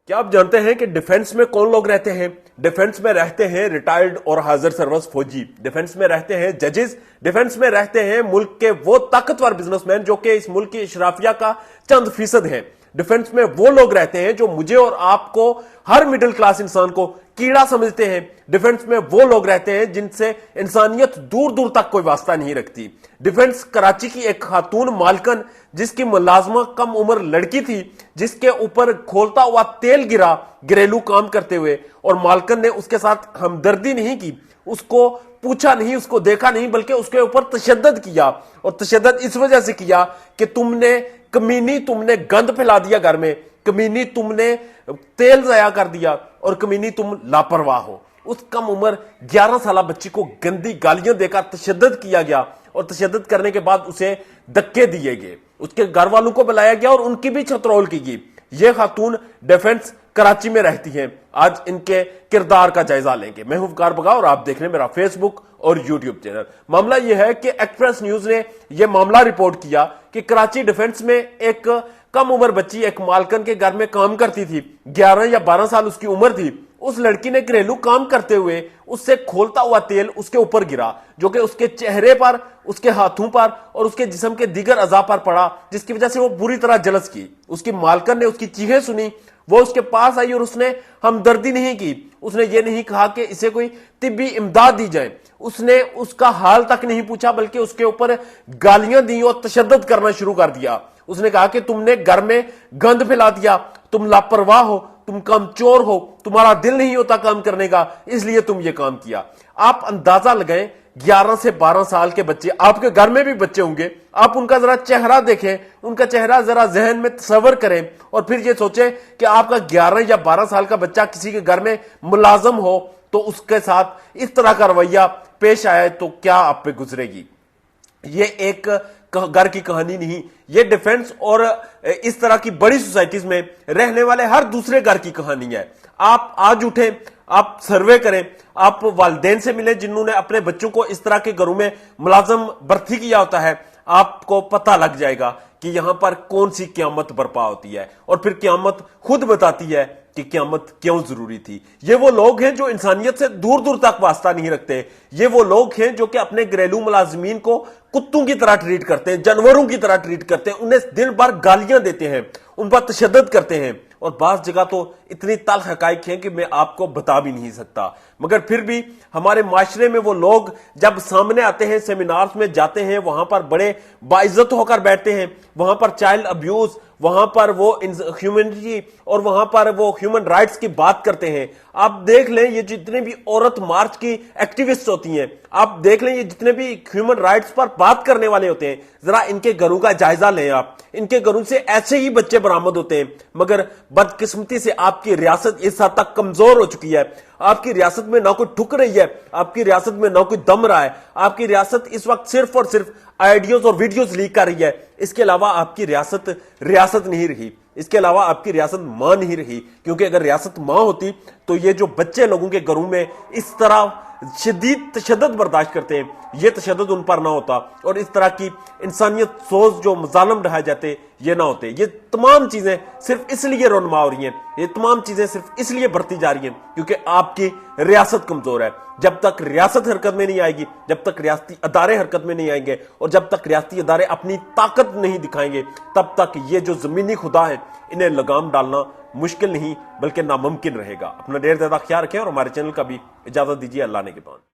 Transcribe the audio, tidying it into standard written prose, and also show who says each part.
Speaker 1: क्या आप जानते हैं कि डिफेंस में कौन लोग रहते हैं? डिफेंस में रहते हैं रिटायर्ड और हाजिर सर्विस फौजी, डिफेंस में रहते हैं जजेस, डिफेंस में रहते हैं मुल्क के वो ताकतवर बिजनेसमैन जो कि इस मुल्क की इशराफिया का चंद फीसद है। डिफेंस में वो लोग रहते हैं जो मुझे और आपको, हर मिडिल क्लास इंसान को कीड़ा समझते हैं। डिफेंस में वो लोग रहते हैं जिनसे इंसानियत दूर दूर तक कोई वास्ता नहीं रखती। डिफेंस कराची की एक खातून मालकन, जिसकी मुलाजमा कम उम्र लड़की थी, जिसके ऊपर खोलता हुआ तेल गिरा घरेलू काम करते हुए, और मालकन ने उसके साथ हमदर्दी नहीं की, उसको पूछा नहीं, उसको देखा नहीं, बल्कि उसके ऊपर तशद्दुद किया। और तशद्दुद इस वजह से किया कि तुमने गंद फैला दिया घर में, कमीनी तुमने तेल जया कर दिया, और कमीनी तुम लापरवाह हो। उस कम उम्र 11 साल बच्ची को गंदी गालियां देकर तशद्दुद किया गया, और तशद्दुद करने के बाद उसे धक्के दिए गए, उसके घर वालों को बुलाया गया और उनकी भी छतरौल की गई। ये खातून डिफेंस कराची में रहती हैं। आज इनके किरदार का जायजा लेंगे। मैं हूं वकार बगा और आप देख रहे हैं मेरा फेसबुक और यूट्यूब चैनल। मामला यह है कि एक्सप्रेस न्यूज ने यह मामला रिपोर्ट किया कि कराची डिफेंस में एक कम उम्र बच्ची एक मालकन के घर में काम करती थी। 11 या 12 साल उसकी उम्र थी। उस लड़की ने घरेलू काम करते हुए उससे खोलता हुआ तेल उसके ऊपर गिरा, जो कि उसके चेहरे पर, उसके हाथों पर और उसके जिस्म के दीगर अज़ा पर पड़ा, जिसकी वजह से वो बुरी तरह जलस की। उसकी मालकन ने उसकी चीखें सुनी, वो उसके पास आई और उसने हमदर्दी नहीं की। उसने ये नहीं कहा कि इसे कोई तिब्बी इमदाद दी जाए, उसने उसका हाल तक नहीं पूछा, बल्कि उसके ऊपर गालियां दी और तशद्दुद करना शुरू कर दिया। उसने कहा कि तुमने घर में गंद फैला दिया, तुम लापरवाह हो, तुम कामचोर हो, तुम्हारा दिल नहीं होता काम करने का, इसलिए तुम ये काम किया। आप अंदाजा लगाएं, 11 से 12 साल के बच्चे, आपके घर में भी बच्चे होंगे, आप उनका जरा चेहरा देखें, उनका चेहरा जरा जहन में तस्वर करें, और फिर ये सोचें कि आपका 11 या 12 साल का बच्चा किसी के घर में मुलाजम हो तो उसके साथ इस तरह का रवैया पेश आया तो क्या आप पे गुजरेगी। ये एक घर की कहानी नहीं, ये डिफेंस और इस तरह की बड़ी सोसाइटीज में रहने वाले हर दूसरे घर की कहानी है। आप आज उठें, आप सर्वे करें, आप वालिदैन से मिलें जिन्होंने अपने बच्चों को इस तरह के घरों में मुलाजम भर्ती किया होता है, आपको पता लग जाएगा कि यहां पर कौन सी क़यामत बर्पा होती है। और फिर क़यामत खुद बताती है कि क़यामत क्यों जरूरी थी। ये वो लोग हैं जो इंसानियत से दूर दूर तक वास्ता नहीं रखते। ये वो लोग हैं जो कि अपने घरेलू मुलाजमीन को कुत्तों की तरह ट्रीट करते हैं, जानवरों की तरह ट्रीट करते हैं, उन्हें दिन भर गालियां देते हैं, उन पर तशद्दुद करते हैं, और बास जगह तो इतनी तल्ख हकाइक हैं कि मैं आपको बता भी नहीं सकता। मगर फिर भी हमारे माशरे में वो लोग जब सामने आते हैं, सेमिनार्स में जाते हैं, वहां पर बड़े बाइज्जत होकर बैठते हैं, वहां पर चाइल्ड अब्यूज, वहां पर वो ह्यूमैनिटी और वहां पर वो ह्यूमन राइट्स की बात करते हैं। आप देख लें, ये जितने भी औरत मार्च की एक्टिविस्ट होती हैं, आप देख लें, ये जितने भी ह्यूमन राइट्स पर बात करने वाले होते हैं, जरा इनके घरों का जायजा लें आप। इनके घरों से ऐसे ही बच्चे बरामद होते हैं। मगर बदकिस्मती से आपकी रियासत इस हद तक कमजोर हो चुकी है। आपकी रियासत में ना कोई ठुक रही है, आपकी रियासत में ना कोई दम रहा है। आपकी रियासत इस वक्त सिर्फ और सिर्फ आइडियोज और वीडियोज लीक कर रही है। इसके अलावा आपकी रियासत नहीं रही, इसके अलावा आपकी रियासत मां नहीं रही। क्योंकि अगर रियासत मां होती तो ये जो बच्चे लोगों के घरों में इस तरह शदीद तशद्दुद बर्दाश्त करते हैं, ये तशद्दुद उन पर ना होता, और इस तरह की इंसानियत सोच जो मजालम ढहाए जाते ये ना होते। ये तमाम चीजें सिर्फ इसलिए रोनमा हो रही हैं, ये तमाम चीजें सिर्फ इसलिए बढ़ती जा रही हैं क्योंकि आपकी रियासत कमजोर है। जब तक रियासत हरकत में नहीं आएगी, जब तक रियासती अदारे हरकत में नहीं आएंगे, और जब तक रियासती अदारे अपनी ताकत नहीं दिखाएंगे, तब तक ये जो जमीनी खुदा है इन्हें लगाम डालना मुश्किल नहीं बल्कि नामुमकिन रहेगा। अपना ढेर ज्यादा ख्याल रखें और हमारे चैनल का भी इजाजत दीजिए। अल्लाह ने के बाद।